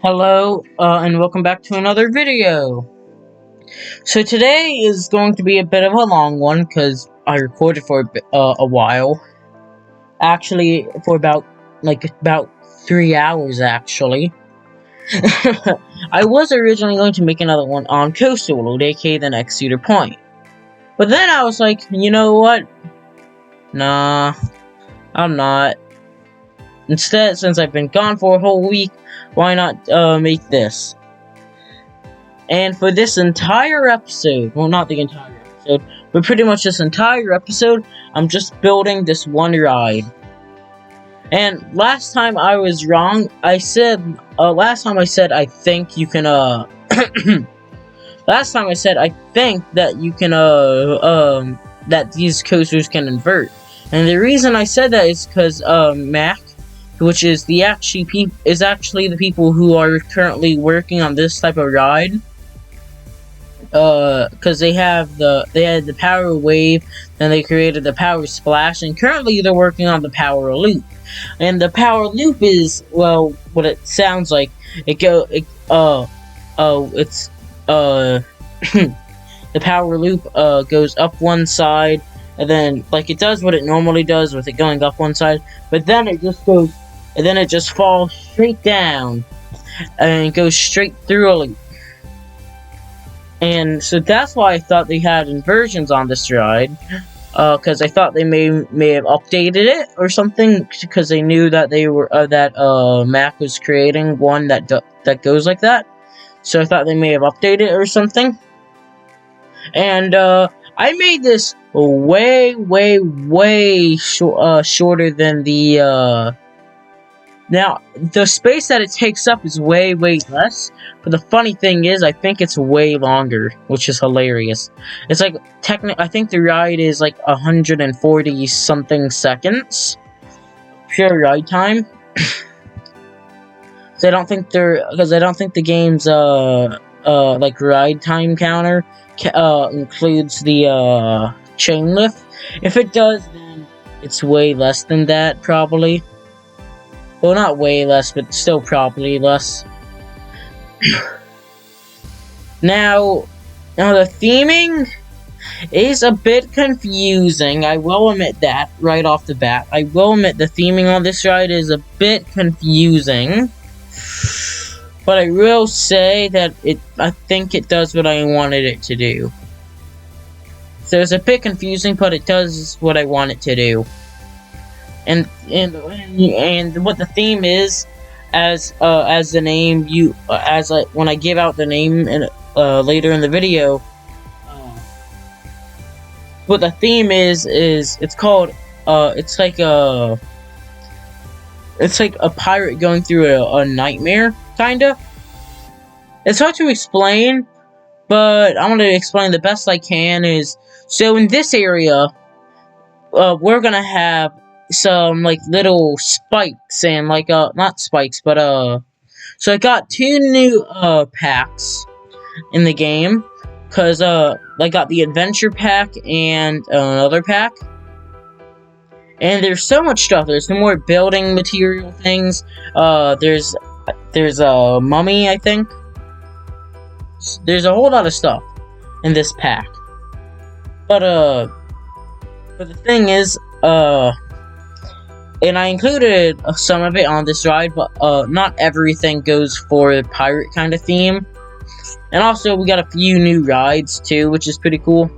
Hello, and welcome back to another video. So today is going to be a bit of a long one because I recorded for a while. Actually, for about 3 hours actually. I was originally going to make another one on Coastal World, aka the next Cedar Point. But then I was like, you know what? Nah, I'm not. Instead, since I've been gone for a whole week, why not make this? And for this entire episode, well, not the entire episode, but pretty much this entire episode, I'm just building this one ride. And last time I was wrong. Last time I said I think you can, last time I said I think that you can, that these coasters can invert. And the reason I said that is because, Mac, which is actually the people who are currently working on this type of ride. Because they had the power wave, and they created the power splash, and currently they're working on the power loop. And the power loop is, well, what it sounds like. The power loop goes up one side, and then like it does what it normally does with it going up one side, but then it just falls straight down and goes straight through a loop. And so that's why I thought they had inversions on this ride, because I thought they may have updated it or something, because they knew that Mac was creating one that goes like that. So I thought they may have updated it or something. And I made this way shorter than the. Now, the space that it takes up is way less, but the funny thing is, I think it's way longer, which is hilarious. It's like, I think the ride is like 140-something seconds. Pure ride time. So I don't think the game's, like, ride time counter, includes the, chain lift. If it does, then it's way less than that, probably. Well, not way less, but still probably less. Now the theming is a bit confusing. I will admit that right off the bat. I will admit the theming on this ride is a bit confusing. But I will say that I think it does what I wanted it to do. So it's a bit confusing, but it does what I want it to do. And what the theme is, as the name when I give out the name later in the video, what the theme is it's called it's like a pirate going through a nightmare, kinda. It's hard to explain, but I'm gonna explain the best I can. So in this area, we're gonna have some like little spikes, and like not spikes, but so I got 2 new packs in the game, cause I got the adventure pack and another pack. And there's so much stuff. There's some more building material things. There's a mummy, I think. There's a whole lot of stuff in this pack. But the thing is, and I included some of it on this ride, but not everything goes for the pirate kind of theme. And also, we got a few new rides too, which is pretty cool.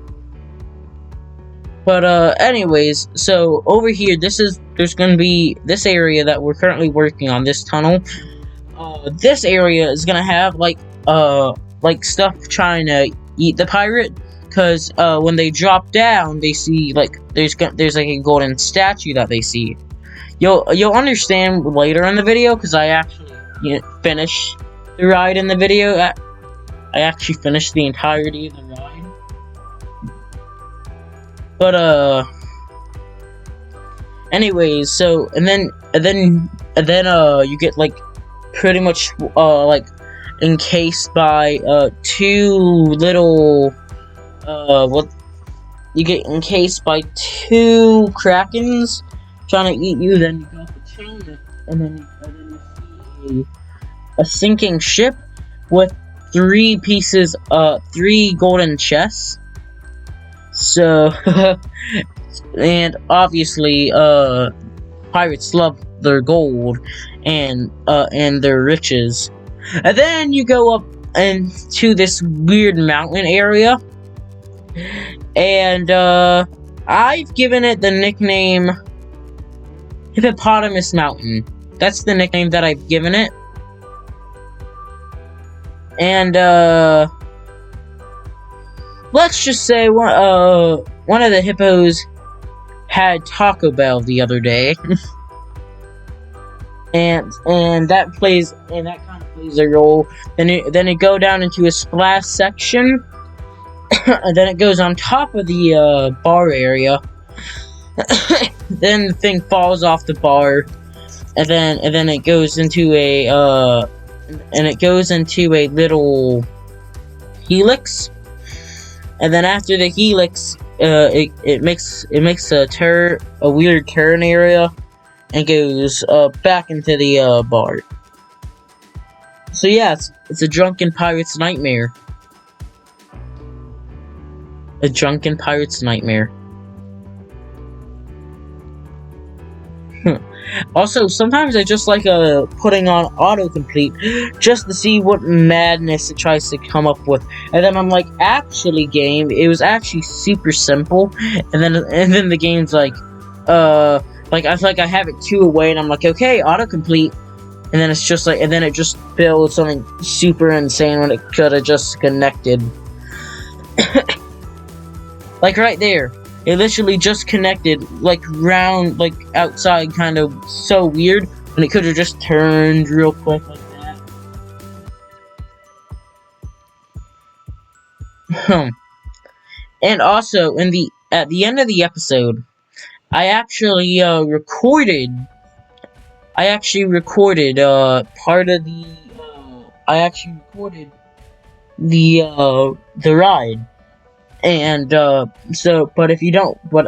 But anyways, so over here, there's gonna be this area that we're currently working on, this tunnel. This area is gonna have like stuff trying to eat the pirate. Because when they drop down, they see like there's like a golden statue that they see. You'll understand later in the video, because I actually finished the ride in the video. I actually finished the entirety of the ride. But anyways, so and then you get like pretty much like encased by 2 little you get encased by 2 krakens trying to eat you. Then you go off the chain lift, and then you see a sinking ship with three golden chests. So, and obviously, pirates love their gold and their riches. And then you go up into this weird mountain area, and I've given it the nickname Hippopotamus Mountain. That's the nickname that I've given it. And let's just say one of the hippos had Taco Bell the other day. and that kind of plays a role. Then it go down into a splash section, and then it goes on top of the bar area. Then the thing falls off the bar, and then it goes into a little helix, and then after the helix, it makes a weird turn area, and goes back into the bar. So yeah, it's a drunken pirate's nightmare. A drunken pirate's nightmare. Also, sometimes I just like putting on autocomplete just to see what madness it tries to come up with, and then I'm like, actually, game, it was actually super simple, and then the game's like I feel like I have it 2 away, and I'm like, okay, autocomplete, and then it's just like, and then it just builds something super insane when it could have just connected. Like right there. It literally just connected, like, round, like, outside, kind of so weird, when it could have just turned real quick like that. And also, at the end of the episode, I actually recorded part of the, the ride. And, but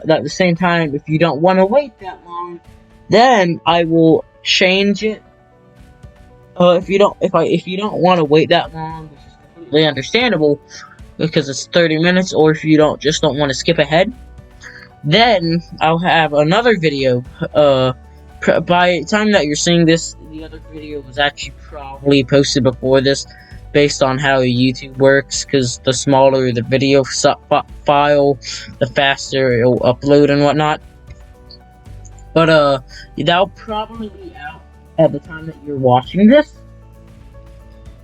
at the same time, if you don't want to wait that long, then I will change it. If you don't want to wait that long, which is completely understandable, because it's 30 minutes, or if you don't want to skip ahead, then I'll have another video, by the time that you're seeing this, the other video was actually probably posted before this, based on how YouTube works, because the smaller the video file, the faster it'll upload and whatnot. But that'll probably be out at the time that you're watching this.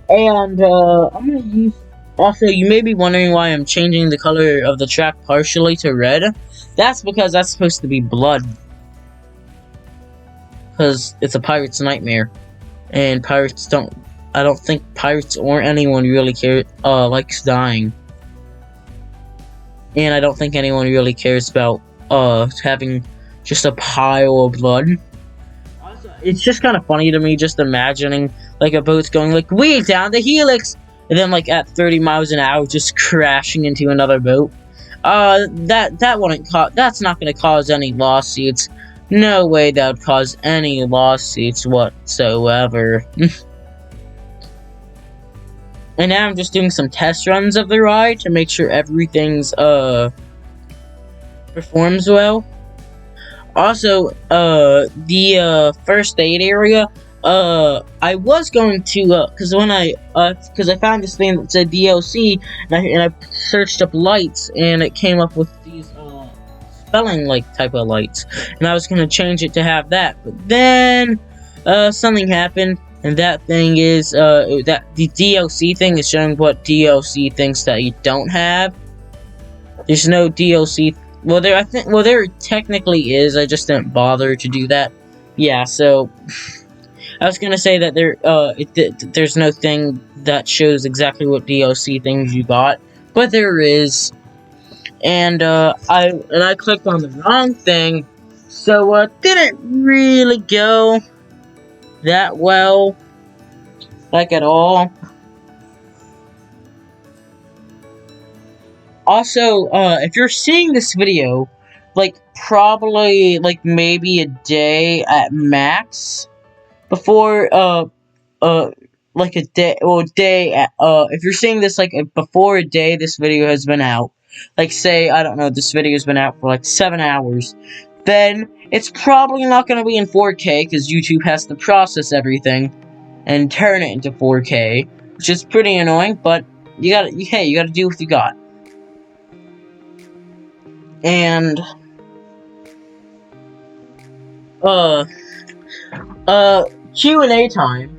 And I'm gonna use. Also, you may be wondering why I'm changing the color of the track partially to red. That's because that's supposed to be blood. Because it's a pirate's nightmare, and I don't think pirates or anyone really likes dying. And I don't think anyone really cares about, having just a pile of blood. Also, it's just kind of funny to me just imagining, like, a boat's going, like, we down the helix! And then, like, at 30 miles an hour, just crashing into another boat. That's not gonna cause any lawsuits. No way that would cause any lawsuits whatsoever. And now I'm just doing some test runs of the ride to make sure everything's, performs well. Also, the first aid area, I was going to, because I found this thing that said DLC, and I searched up lights, and it came up with these, spelling, like, type of lights, and I was going to change it to have that, but then, something happened. And that thing is, that the DLC thing is showing what DLC things that you don't have. There's no DLC. Well, there technically is. I just didn't bother to do that. Yeah, so I was gonna say that there's no thing that shows exactly what DLC things you got, but there is. And I clicked on the wrong thing, so didn't really go that well, like, at all. Also, if you're seeing this video, like, probably, like, maybe a day at max before, like a day, if you're seeing this like before a day this video has been out, like say, I don't know, this video has been out for like 7 hours, then it's probably not going to be in 4K, because YouTube has to process everything and turn it into 4K, which is pretty annoying, but you gotta do what you got. And, Q&A time.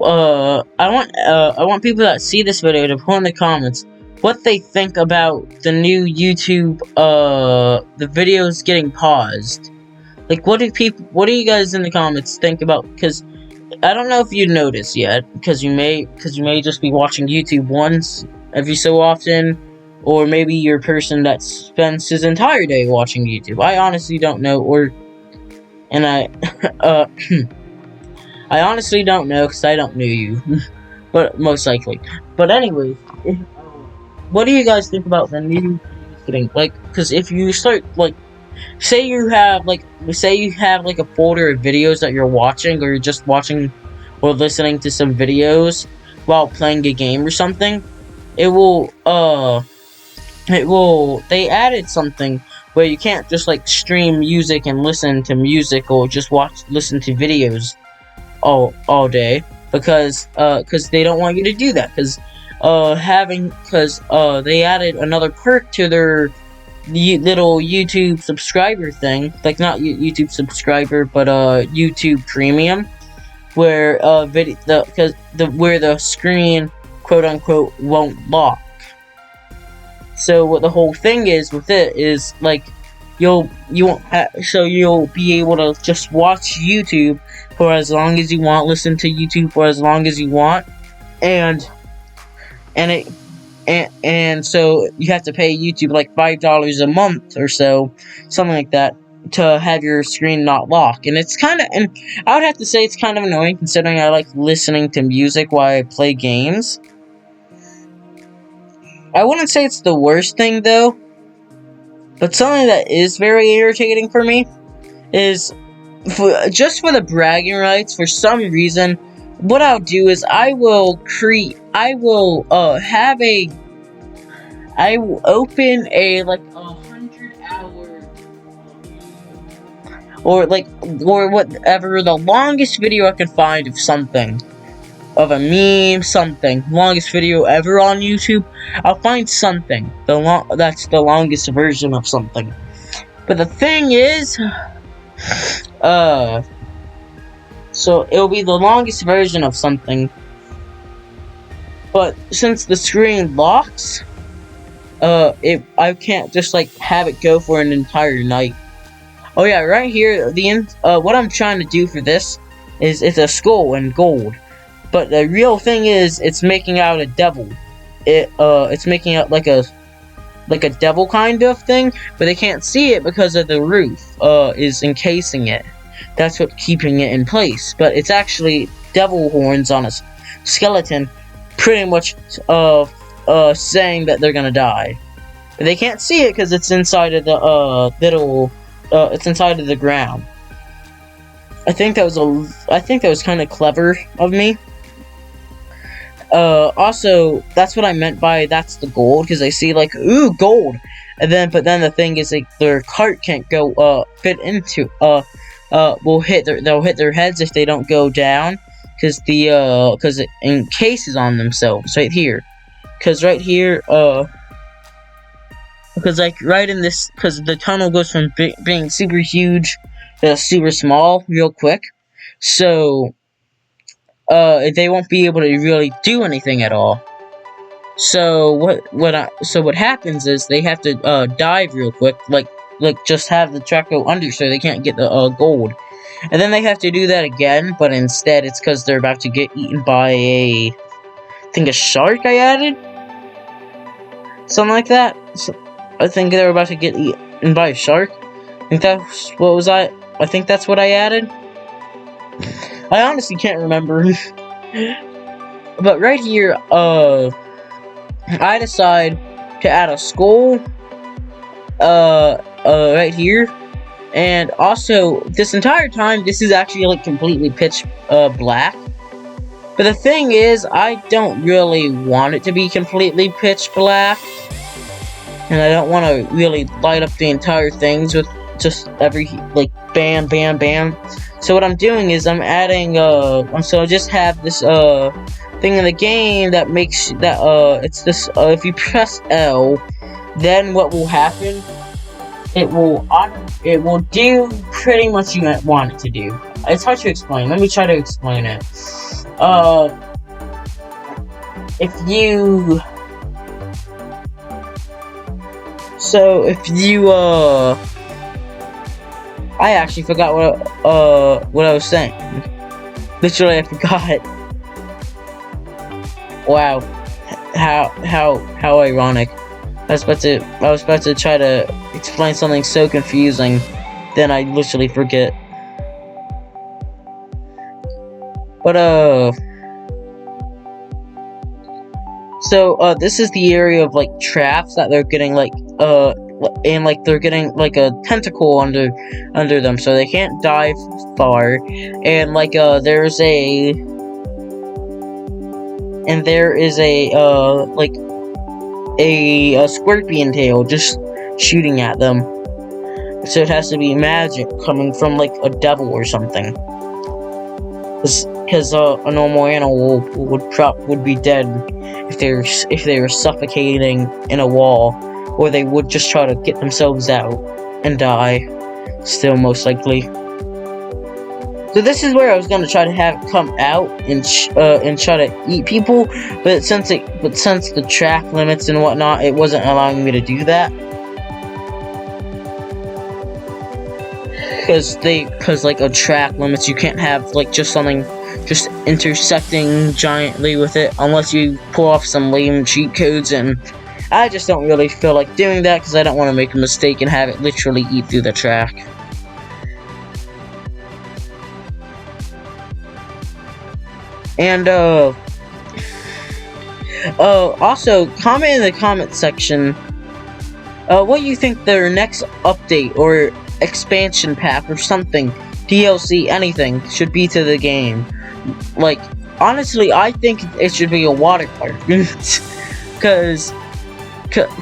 I want people that see this video to put in the comments what they think about the new YouTube, the videos getting paused. Like, what do you guys in the comments think about? Because I don't know if you noticed yet, because you may just be watching YouTube once every so often, or maybe you're a person that spends his entire day watching YouTube. I honestly don't know, I honestly don't know, because I don't know you, but most likely. But anyways, what do you guys think about the new getting, like, because if you start, like, say you have like a folder of videos that you're watching, or you're just watching or listening to some videos while playing a game or something, they added something where you can't just like stream music and listen to music, or just listen to videos all day, because they don't want you to do that, because they added another perk to their little YouTube subscriber thing, like not YouTube subscriber, but YouTube Premium, where where the screen, quote unquote, won't lock. So what the whole thing is with it is, like, you'll be able to just watch YouTube for as long as you want, listen to YouTube for as long as you want, and so you have to pay YouTube like $5 a month or so, something like that, to have your screen not lock. And I would have to say it's kind of annoying, considering I like listening to music while I play games. I wouldn't say it's the worst thing though, but something that is very irritating for me is, just for the bragging rights, for some reason, what I'll do is I will open a like 100-hour, or whatever, the longest video I can find of something, of a meme, something, longest video ever on YouTube. I'll find something that's the longest version of something. But the thing is, so it'll be the longest version of something, but since the screen locks, I can't just like have it go for an entire night. Oh yeah, right here, what I'm trying to do for this is, it's a skull in gold, but the real thing is, it's making out a devil. It's making out like a devil kind of thing, but they can't see it because of the roof is encasing it. That's what's keeping it in place, but it's actually devil horns on a skeleton, pretty much saying that they're gonna die. But they can't see it because it's inside of the it's inside of the ground. I think that was kind of clever of me. Also, that's what I meant by that's the gold, because I see like, ooh, gold, but then the thing is, like, their cart can't go fit into they'll hit their heads if they don't go down, because it encases on themselves right here, because like right in this, because the tunnel goes from being super huge to super small real quick, so they won't be able to really do anything at all. So what happens is, they have to dive real quick, like just have the track go under, so they can't get the gold, and then they have to do that again, but instead it's because they're about to get eaten by I think a shark. I added something like that. So, I think they were about to get eaten by a shark. I think that's what I added. I honestly can't remember. But right here, I decide to add a skull, right here, and also, this entire time, this is actually, like, completely pitch, black, But the thing is, I don't really want it to be completely pitch black. And I don't want to really light up the entire things with just every, like, bam, bam, bam. So what I'm doing is I'm adding, so I just have this, thing in the game that makes, that, it's this, if you press L, then what will happen, it will do pretty much you want it to do. It's hard to explain. Let me try to explain it. If you... So, if you, I actually forgot what I was saying. Literally, I forgot. Wow. How ironic. I was about to try to explain something so confusing, then I literally forget. But, so, this is the area of, like, traps that they're getting, like, and, like, they're getting, like, a tentacle under them, so they can't dive far. And, like, there is a, like, a scorpion tail just shooting at them. So it has to be magic coming from, like, a devil or something. Because a normal animal would be dead if they were suffocating in a wall, or they would just try to get themselves out and die. Still, most likely. So this is where I was gonna try to have it come out and try to eat people, but since the track limits and whatnot, it wasn't allowing me to do that. Because like a track limits, you can't have like just something just intersecting giantly with it unless you pull off some lame cheat codes, and I just don't really feel like doing that because I don't want to make a mistake and have it literally eat through the track. And also comment in the comment section what you think their next update or expansion pack or something, DLC, anything, should be to the game. Like, honestly, I think it should be a water park. Cause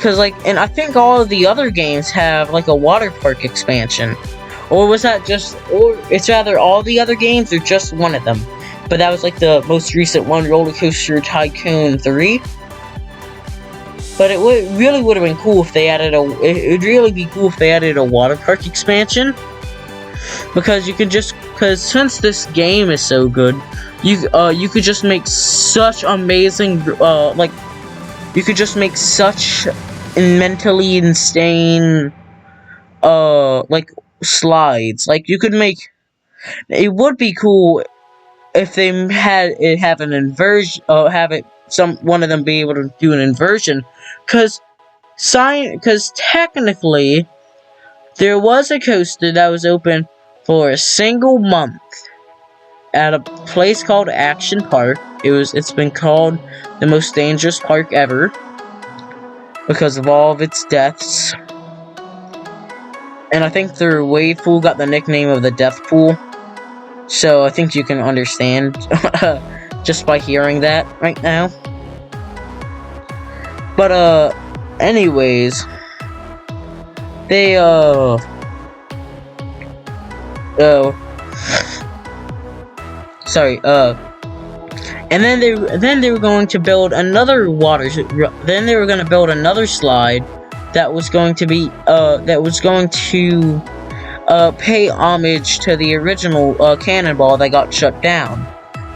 like, and I think all of the other games have like a water park expansion. Or was that just, or it's rather all the other games or just one of them. But that was like the most recent one, Roller Coaster Tycoon 3. But it really would have been cool if they added it'd really be cool if they added a water park expansion. Because you can just, because since this game is so good, you could just make such amazing, like, you could just make such mentally insane, like, slides. Like, you could make, it would be cool if they have an inversion, one of them be able to do an inversion, because technically there was a coaster that was open for a single month at a place called Action Park. It's been called the most dangerous park ever because of all of its deaths, and I think their wave pool got the nickname of the Death Pool. So I think you can understand just by hearing that right now. But anyways, they sorry, and then they were going to build another then they were going to build another slide that was going to be pay homage to the original Cannonball that got shut down.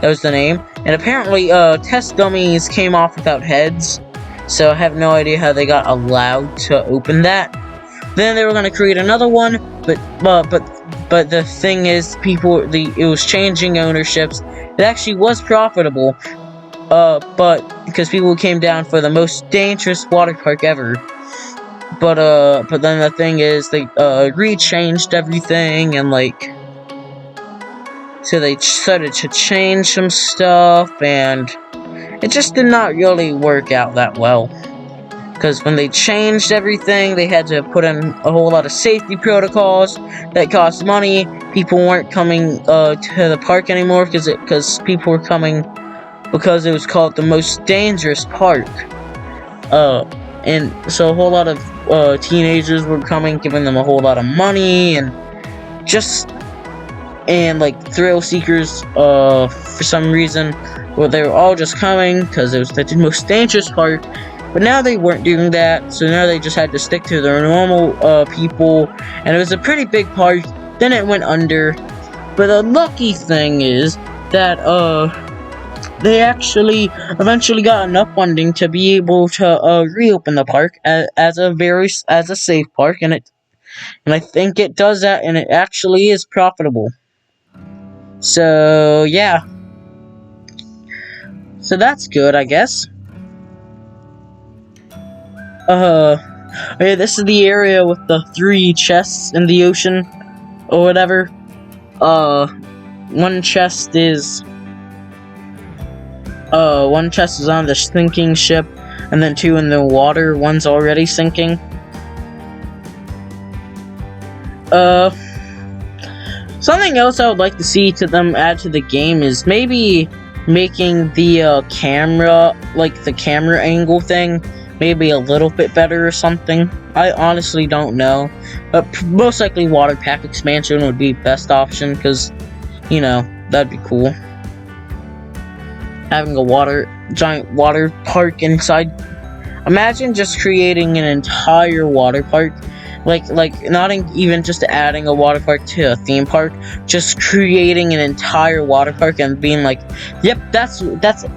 That was the name. And apparently test dummies came off without heads, so I have no idea how they got allowed to open that. Then they were going to create another one, but the thing is, it was changing ownerships. It actually was profitable, but because people came down for the most dangerous water park ever. But then the thing is, they rechanged everything, and like, so they started to change some stuff, and it just did not really work out that well. Because when they changed everything, they had to put in a whole lot of safety protocols that cost money. People weren't coming to the park anymore because people were coming because it was called the most dangerous park. And so a whole lot of teenagers were coming, giving them a whole lot of money, and like thrill seekers for some reason. Well, they were all just coming because it was the most dangerous park. But now they weren't doing that, so now they just had to stick to their normal people, and it was a pretty big park. Then it went under. But the lucky thing is that they actually eventually got enough funding to be able to reopen the park as a safe park, and I think it does that, and it actually is profitable. So yeah, so that's good, I guess. Okay, this is the area with the 3 chests in the ocean, or whatever. One chest is on the sinking ship, and then 2 in the water. One's already sinking. Something else I would like to see to them add to the game is maybe making the camera, like the camera angle thing, maybe a little bit better or something. I honestly don't know. But most likely water pack expansion would be best option, because, you know, that'd be cool. Having a giant water park inside. Imagine just creating an entire water park. Like not even just adding a water park to a theme park, just creating an entire water park and being like, yep, that's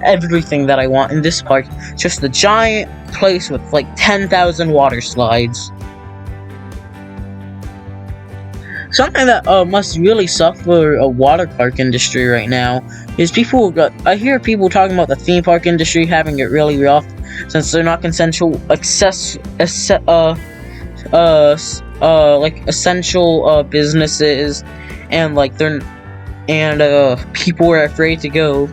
everything that I want in this park. Just a giant place with like 10,000 water slides. Something that must really suffer a water park industry right now is I hear people talking about the theme park industry having it really rough since they're not essential businesses, and like people are afraid to go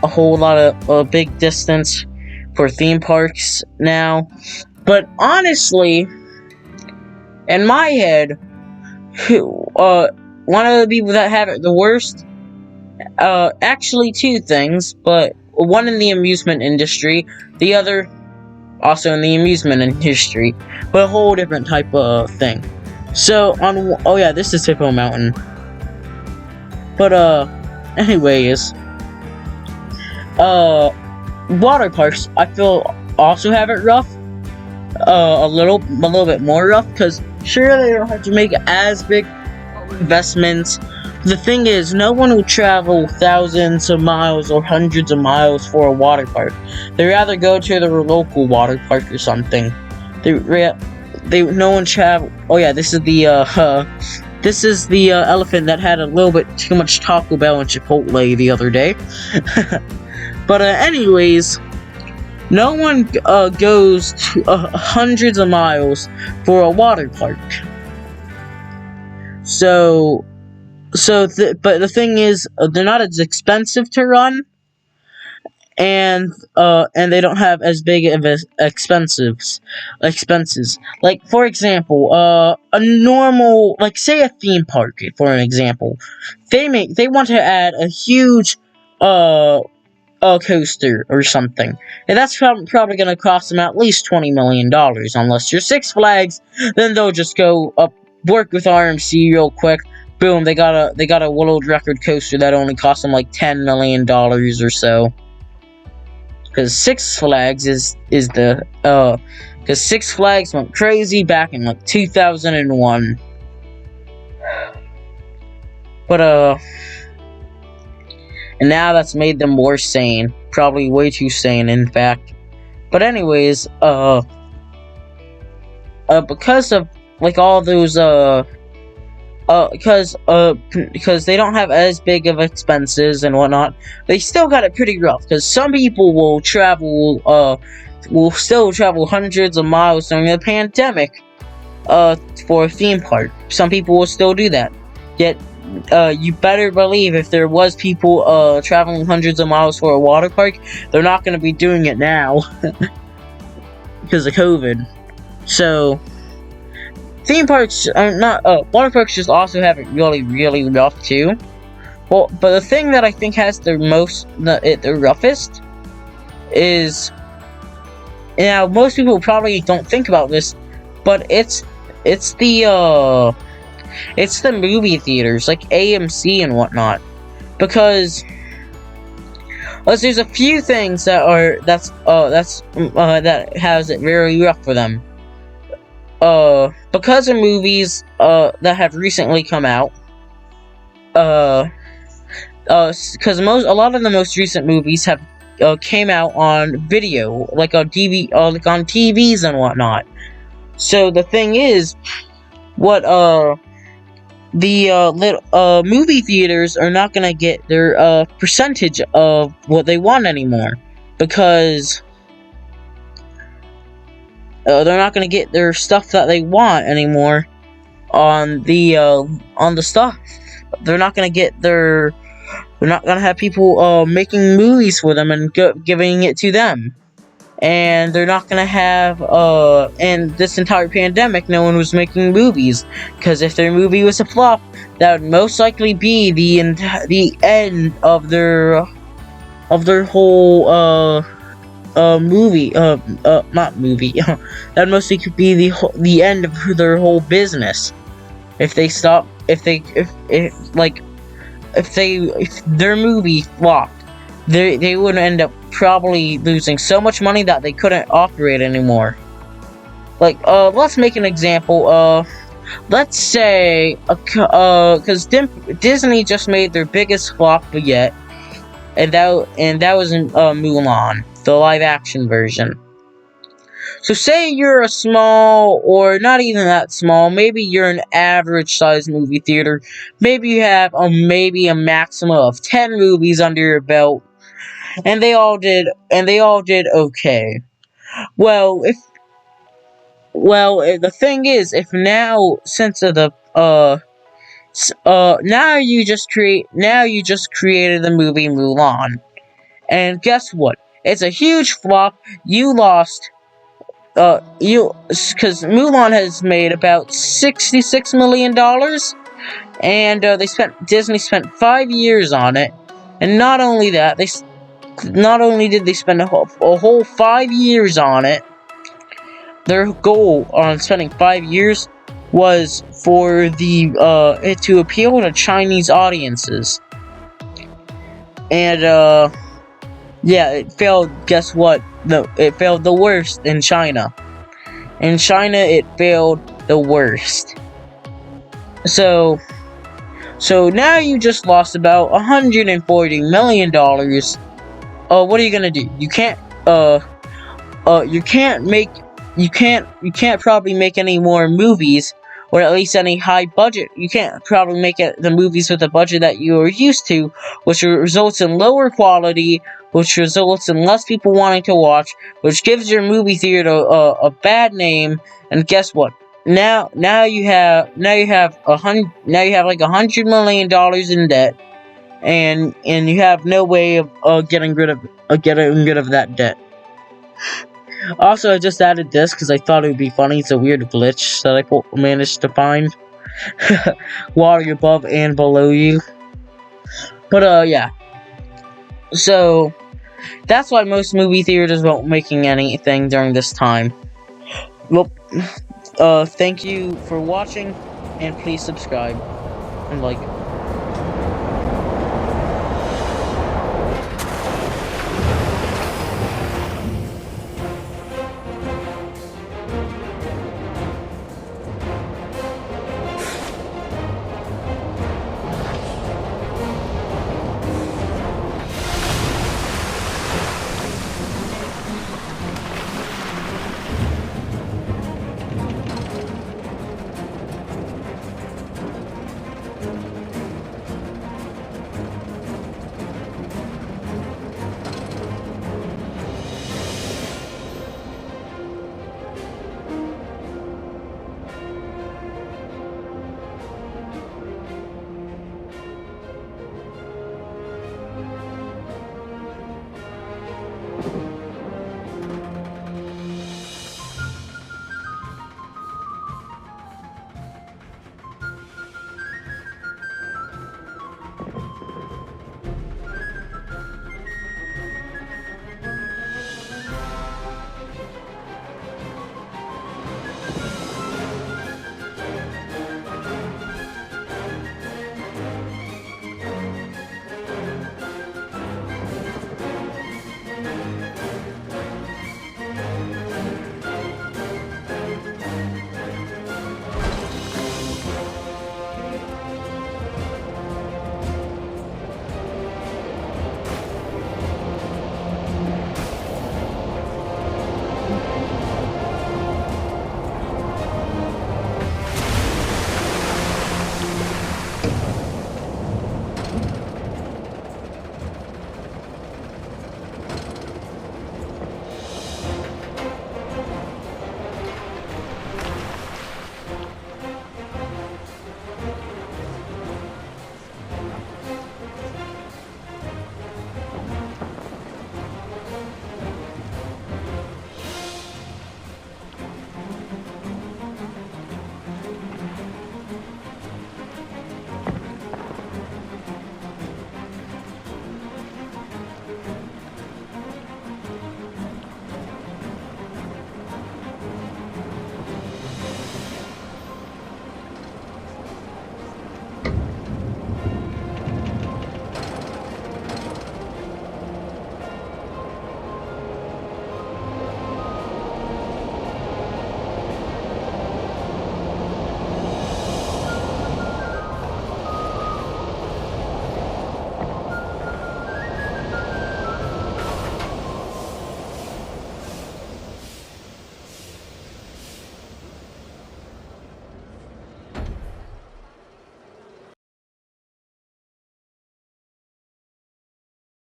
a whole lot of big distance for theme parks now. But honestly, in my head, one of the people that have it the worst, actually 2 things, but one in the amusement industry, the other also in the amusement industry, but a whole different type of thing. So oh yeah, this is Hippo Mountain. But anyways, water parks I feel also have it rough, a little bit more rough, because sure, they don't have to make as big investments. The thing is, no one will travel thousands of miles or hundreds of miles for a water park. They rather go to their local water park or something. No one travel. Oh yeah, this is the elephant that had a little bit too much Taco Bell and Chipotle the other day. But anyways, no one goes to hundreds of miles for a water park. But the thing is, they're not as expensive to run, and they don't have as big of expenses. Like, for example, a normal, like, say a theme park, for an example, they want to add a huge a coaster or something, and that's probably going to cost them at least $20 million, unless you're Six Flags. Then they'll just go work with RMC real quick. Boom, they got a world record coaster that only cost them like $10 million or so. Because Six Flags because Six Flags went crazy back in like 2001. But and now that's made them more sane. Probably way too sane, in fact. But anyways, because of like all those because they don't have as big of expenses and whatnot, they still got it pretty rough. Because some people will still travel hundreds of miles during the pandemic, for a theme park. Some people will still do that. Yet, you better believe if there was people traveling hundreds of miles for a water park, they're not going to be doing it now because of COVID. So, theme parks are not. Water parks just also have it really, really rough too. Well, but the thing that I think has the roughest is, most people probably don't think about this, but it's the movie theaters like AMC and whatnot, because there's a few things that has it very rough for them. Because of movies that have recently come out, because a lot of the most recent movies have came out on video, like on like on TVs and whatnot. So the thing is, what the movie theaters are not gonna get their percentage of what they want anymore, because they're not gonna get their stuff that they want anymore on the stuff. They're not gonna get their. They're not gonna have people making movies for them and giving it to them. And they're not gonna have and this entire pandemic, no one was making movies, because if their movie was a flop, that would most likely be the end of their whole movie, not movie. That mostly could be the end of their whole business. If they stop, if their movie flopped, they would end up probably losing so much money that they couldn't operate anymore. Like, let's make an example. Let's say, because Disney just made their biggest flop yet, and that was in Mulan, the live-action version. So say you're a small, or not even that small, maybe you're an average-sized movie theater. Maybe you have maybe a maximum of 10 movies under your belt, and they all did okay. Well, the thing is, if now, since of the now you just created the movie Mulan, and guess what? It's a huge flop. You lost. Because Mulan has made about $66 million, and Disney spent 5 years on it, and not only that, not only did they spend a whole 5 years on it, their goal on spending 5 years was for it to appeal to Chinese audiences. And yeah, it failed. Guess what? No, it failed the worst in China. In China, it failed the worst. So now you just lost about $140 million. What are you gonna do? You can't probably make any more movies, or at least any high budget. You can't probably make the movies with the budget that you are used to, which results in lower quality, which results in less people wanting to watch, which gives your movie theater a bad name. And guess what? Now you have like $100 million in debt, and you have no way of getting rid of that debt. Also, I just added this because I thought it would be funny. It's a weird glitch that I managed to find. Water above and below you. But, yeah. So, that's why most movie theaters won't making anything during this time. Well, thank you for watching, and please subscribe and like.